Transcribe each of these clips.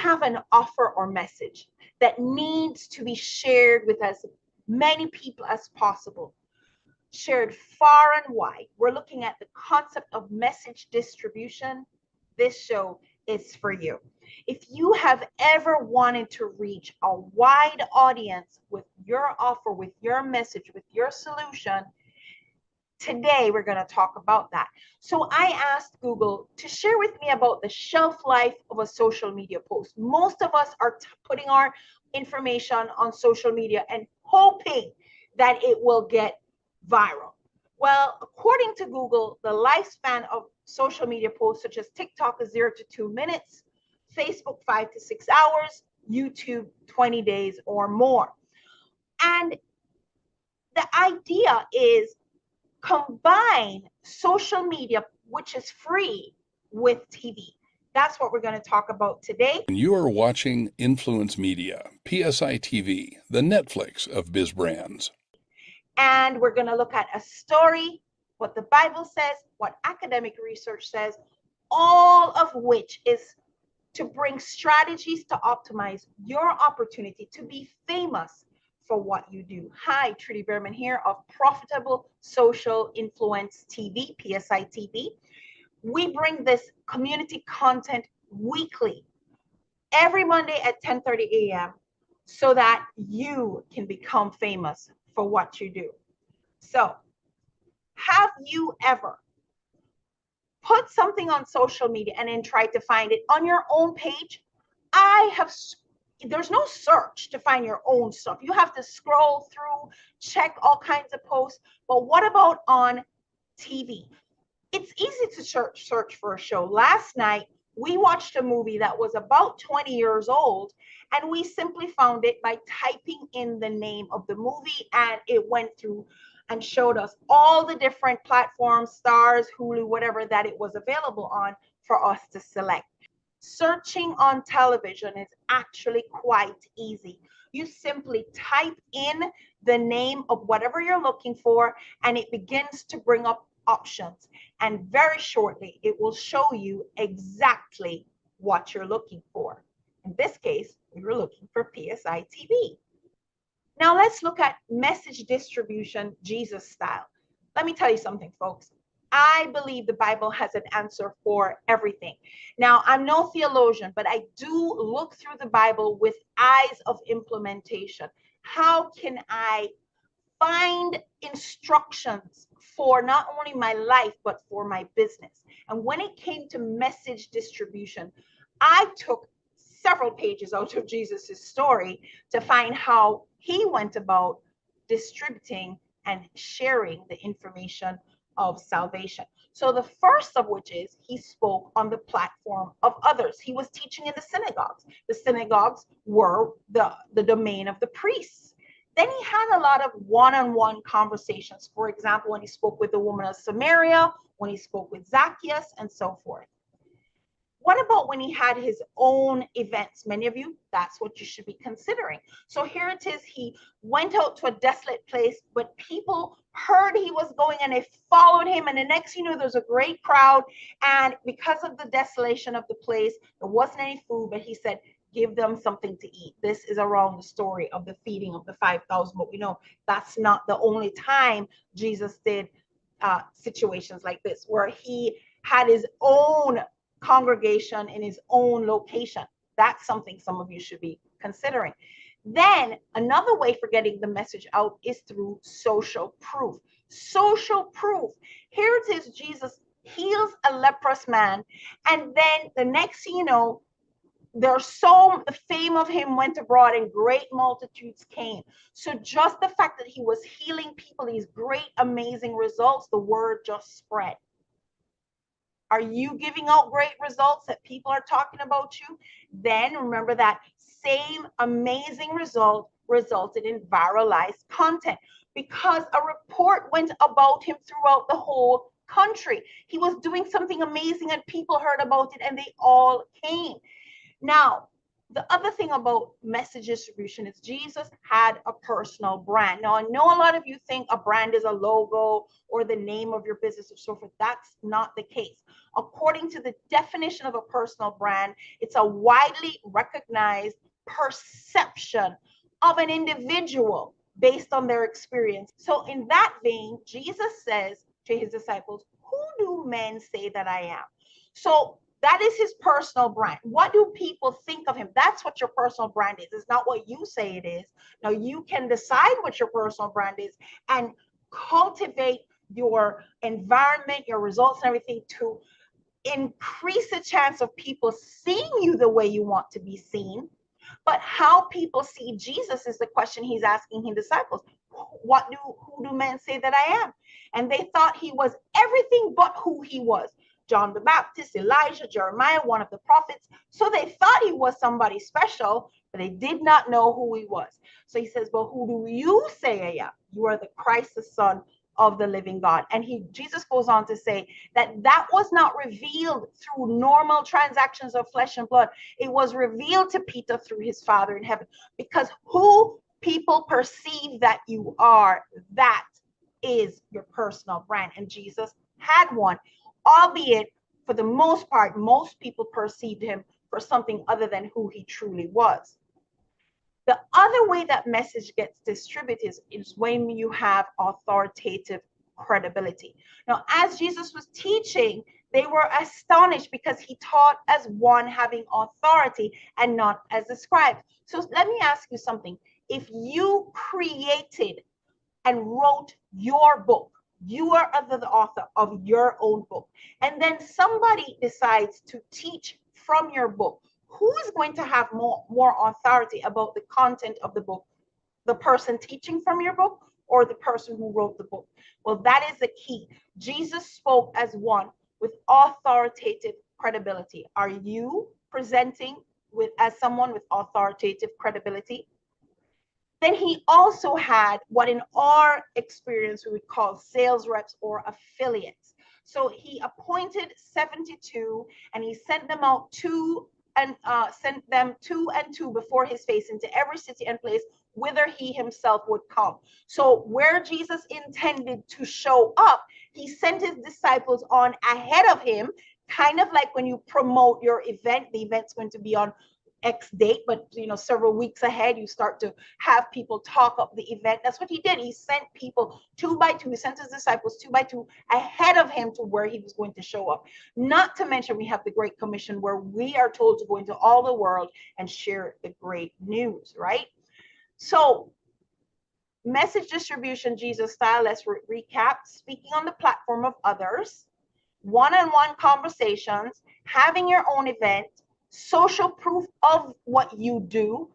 have an offer or message that needs to be shared with as many people as possible, shared far and wide. We're looking at the concept of message distribution. This show is for you. If you have ever wanted to reach a wide audience with your offer, with your message, with your solution, today we're going to talk about that. So I asked Google to share with me about the shelf life of a social media post. Most of us are putting our information on social media and hoping that it will get viral. Well, according to Google, the lifespan of social media posts such as TikTok is 0 to 2 minutes, Facebook 5 to 6 hours, YouTube 20 days or more. And the idea is combine social media, which is free, with TV. That's what we're going to talk about today. You are watching Influence Media, PSI TV, the Netflix of biz brands. And we're going to look at a story, what the Bible says, what academic research says, all of which is to bring strategies to optimize your opportunity to be famous for what you do. Hi, Trudy Berman here of Profitable Social Influence TV, PSI TV. We bring this community content weekly, every Monday at 10:30 a.m. so that you can become famous for what you do. So, have you ever put something on social media and then tried to find it on your own page? There's no search to find your own stuff. You have to scroll through, check all kinds of posts. But what about on TV? It's easy to search for a show. Last night, we watched a movie that was about 20 years old, and we simply found it by typing in the name of the movie, and it went through and showed us all the different platforms, Stars, Hulu, whatever that it was available on for us to select. Searching on television is actually quite easy. You simply type in the name of whatever you're looking for, and it begins to bring up options. And very shortly, it will show you exactly what you're looking for. In this case, we were looking for PSI TV. Now let's look at message distribution, Jesus style. Let me tell you something, folks. I believe the Bible has an answer for everything. Now, I'm no theologian, but I do look through the Bible with eyes of implementation. How can I find instructions for not only my life, but for my business? And when it came to message distribution, I took several pages out of Jesus's story to find how he went about distributing and sharing the information of salvation. So the first of which is he spoke on the platform of others. He was teaching in the synagogues. The synagogues were the domain of the priests. Then he had a lot of one-on-one conversations. For example, when he spoke with the woman of Samaria, when he spoke with Zacchaeus, and so forth. What about when he had his own events? Many of you, that's what you should be considering. So here it is. He went out to a desolate place, but people heard he was going and they followed him. And the next, there's a great crowd. And because of the desolation of the place, there wasn't any food, but he said, give them something to eat. This is around the story of the feeding of the 5,000, but we know that's not the only time Jesus did situations like this, where he had his own congregation in his own location. That's something some of you should be considering. Then another way for getting the message out is through social proof. Social proof. Here it is, Jesus heals a leprous man, and then the next thing you know, the fame of him went abroad and great multitudes came. So just the fact that he was healing people, these great, amazing results, the word just spread. Are you giving out great results that people are talking about you? Then remember that same amazing result resulted in viralized content because a report went about him throughout the whole country. He was doing something amazing and people heard about it and they all came. Now, The other thing about message distribution is Jesus had a personal brand. Now, I know a lot of you think a brand is a logo or the name of your business or so forth. That's not the case. According to the definition of a personal brand, it's a widely recognized perception of an individual based on their experience. So in that vein, Jesus says to his disciples, who do men say that I am? So that is his personal brand. What do people think of him? That's what your personal brand is. It's not what you say it is. Now you can decide what your personal brand is and cultivate your environment, your results, and everything to increase the chance of people seeing you the way you want to be seen. But how people see Jesus is the question he's asking his disciples. Who do men say that I am? And they thought he was everything but who he was. John the Baptist, Elijah, Jeremiah, one of the prophets. So they thought he was somebody special, but they did not know who he was. So he says, well, who do you say I am? You are the Christ, the Son of the living God. And Jesus goes on to say that was not revealed through normal transactions of flesh and blood. It was revealed to Peter through his Father in heaven, because who people perceive that you are, that is your personal brand. And Jesus had one, albeit for the most part, most people perceived him for something other than who he truly was. The other way that message gets distributed is when you have authoritative credibility. Now, as Jesus was teaching, they were astonished because he taught as one having authority and not as a scribe. So let me ask you something. If you created and wrote your book, you are the author of your own book, and then somebody decides to teach from your book, who is going to have more authority about the content of the book? The person teaching from your book or the person who wrote the book? Well, that is the key. Jesus spoke as one with authoritative credibility. Are you presenting as someone with authoritative credibility? Then he also had what in our experience we would call sales reps or affiliates. So he appointed 72 and he sent them out two and two before his face into every city and place whither he himself would come. So where Jesus intended to show up, he sent his disciples on ahead of him, kind of like when you promote your event, the event's going to be on X date, but several weeks ahead, you start to have people talk up the event. That's what he did. He sent people 2 by 2. He sent his disciples 2 by 2 ahead of him to where he was going to show up. Not to mention, we have the Great Commission where we are told to go into all the world and share the great news, right? So message distribution, Jesus style, let's recap. Speaking on the platform of others, one-on-one conversations, having your own event, social proof of what you do,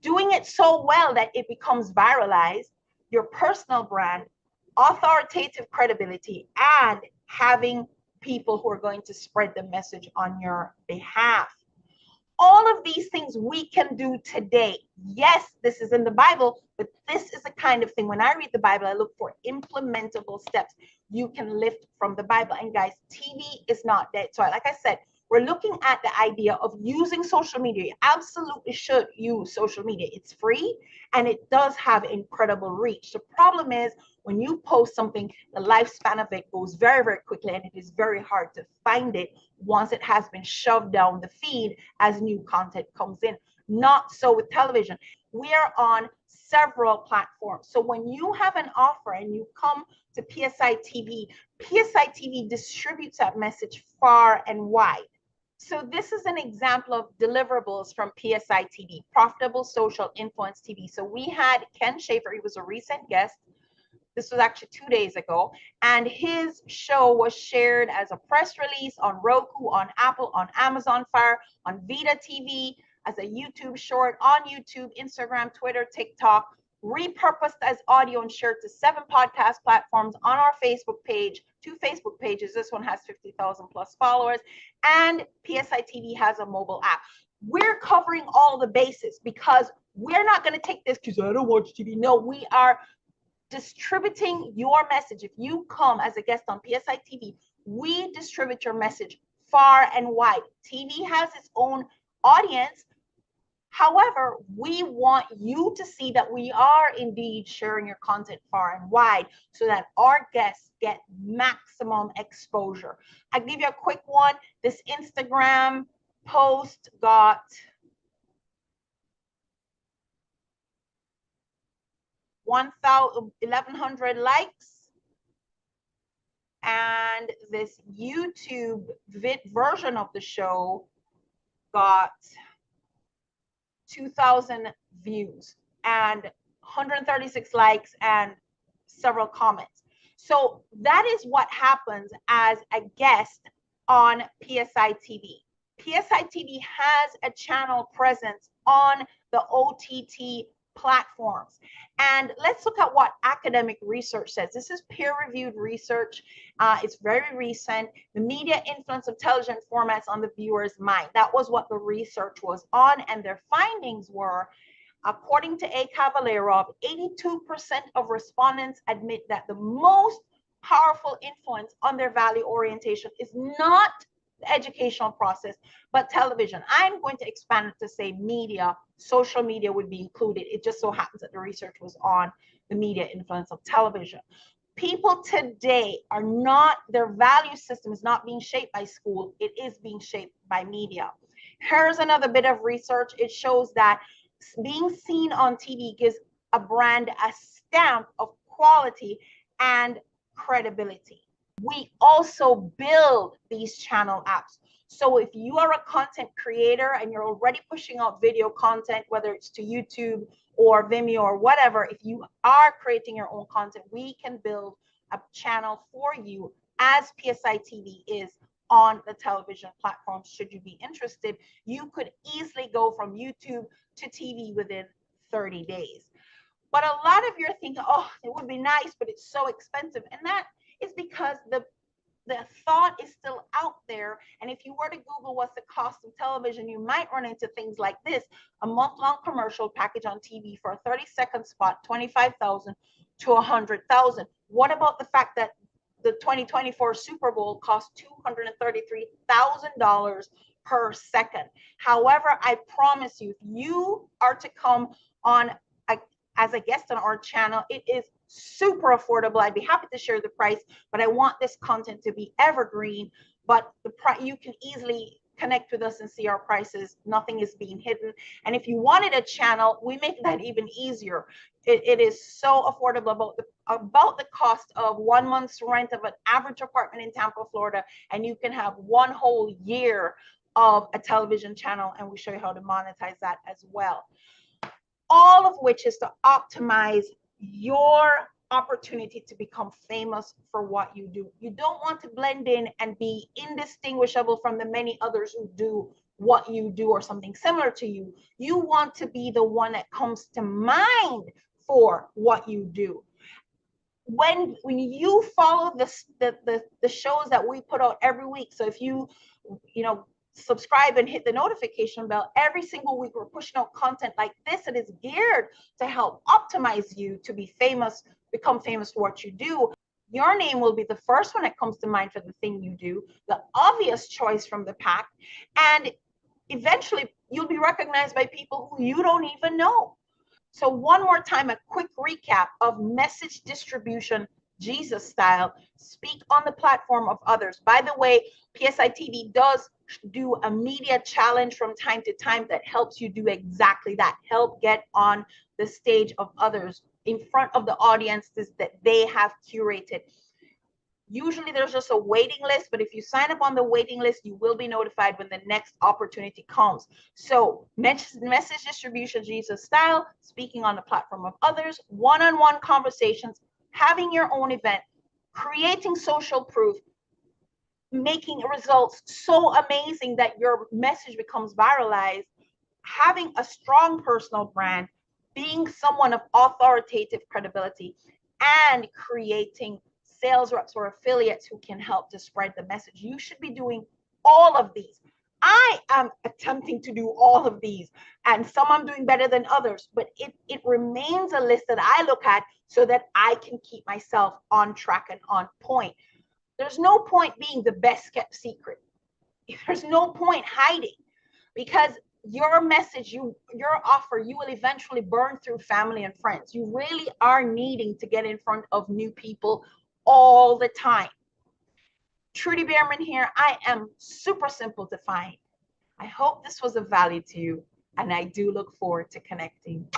doing it so well that it becomes viralized, your personal brand, authoritative credibility, and having people who are going to spread the message on your behalf. All of these things we can do today. Yes, this is in the Bible, but this is the kind of thing, when I read the Bible, I look for implementable steps you can lift from the Bible. And guys, TV is not dead. So like I said, we're looking at the idea of using social media. You absolutely should use social media. It's free and it does have incredible reach. The problem is when you post something, the lifespan of it goes very, very quickly, and it is very hard to find it once it has been shoved down the feed as new content comes in. Not so with television. We are on several platforms. So when you have an offer and you come to PSI TV distributes that message far and wide. So this is an example of deliverables from PSI TV, Profitable Social Influence TV. So we had Ken Schaefer, he was a recent guest. This was actually 2 days ago. And his show was shared as a press release on Roku, on Apple, on Amazon Fire, on Vita TV, as a YouTube short, on YouTube, Instagram, Twitter, TikTok, repurposed as audio and shared to 7 podcast platforms, on our Facebook page, 2 Facebook pages. This one has 50,000 plus followers, and PSI TV has a mobile app. We're covering all the bases because we're not going to take this because I don't watch TV. No, we are distributing your message. If you come as a guest on PSI TV, we distribute your message far and wide. TV has its own audience, However, we want you to see that we are indeed sharing your content far and wide so that our guests get maximum exposure. I'll give you a quick one. This Instagram post got 1,100 likes, and this YouTube version of the show got 2,000 views and 136 likes and several comments. So that is what happens as a guest on PSI TV. PSI TV has a channel presence on the OTT platforms. And let's look at what academic research says. This is peer-reviewed research. It's very recent. The media influence of television formats on the viewer's mind. That was what the research was on. And their findings were, according to A. Cavalerov, 82% of respondents admit that the most powerful influence on their value orientation is not the educational process, but television. I'm going to expand it to say media, social media would be included. It just so happens that the research was on the media influence of television. People today are not, their value system is not being shaped by school. It is being shaped by media. Here's another bit of research. It shows that being seen on TV gives a brand a stamp of quality and credibility. We also build these channel apps. So if you are a content creator and you're already pushing out video content, whether it's to YouTube or Vimeo or whatever, if you are creating your own content, we can build a channel for you as PSI TV is on the television platform. Should you be interested, you could easily go from YouTube to TV within 30 days. But a lot of you are thinking, oh, it would be nice, but it's so expensive. And that is because the thought is still out there. And if you were to Google what's the cost of television, you might run into things like this: a month-long commercial package on TV for a 30-second spot, 25,000 to 100,000. What about the fact that the 2024 Super Bowl cost $233,000 per second? However, I promise you, if you are to come on as a guest on our channel, it is super affordable. I'd be happy to share the price, but I want this content to be evergreen. But the you can easily connect with us and see our prices. Nothing is being hidden. And if you wanted a channel, we make that even easier. It is so affordable, about the cost of 1 month's rent of an average apartment in Tampa, Florida, and you can have 1 whole year of a television channel, and we show you how to monetize that as well. All of which is to optimize your opportunity to become famous for what you do. You don't want to blend in and be indistinguishable from the many others who do what you do or something similar to you. You want to be the one that comes to mind for what you do. When you follow the shows that we put out every week, so if you subscribe and hit the notification bell, every single week we're pushing out content like this. It is geared to help optimize you to be famous, become famous for what you do. Your name will be the first one that comes to mind for the thing you do, the obvious choice from the pack, and eventually you'll be recognized by people who you don't even know. So one more time, a quick recap of message distribution, Jesus style. Speak on the platform of others. By the way, PSI TV does do a media challenge from time to time that helps you do exactly that. Help get on the stage of others in front of the audiences that they have curated. Usually there's just a waiting list, but if you sign up on the waiting list, you will be notified when the next opportunity comes. So message distribution, Jesus style, speaking on the platform of others, one-on-one conversations, having your own event, creating social proof, making results so amazing that your message becomes viralized, having a strong personal brand, being someone of authoritative credibility, and creating sales reps or affiliates who can help to spread the message. You should be doing all of these. I am attempting to do all of these, and some I'm doing better than others, but it remains a list that I look at so that I can keep myself on track and on point. There's no point being the best kept secret. There's no point hiding, because your message, your offer, you will eventually burn through family and friends. You really are needing to get in front of new people all the time. Trudy Behrman here. I am super simple to find. I hope this was of value to you, and I do look forward to connecting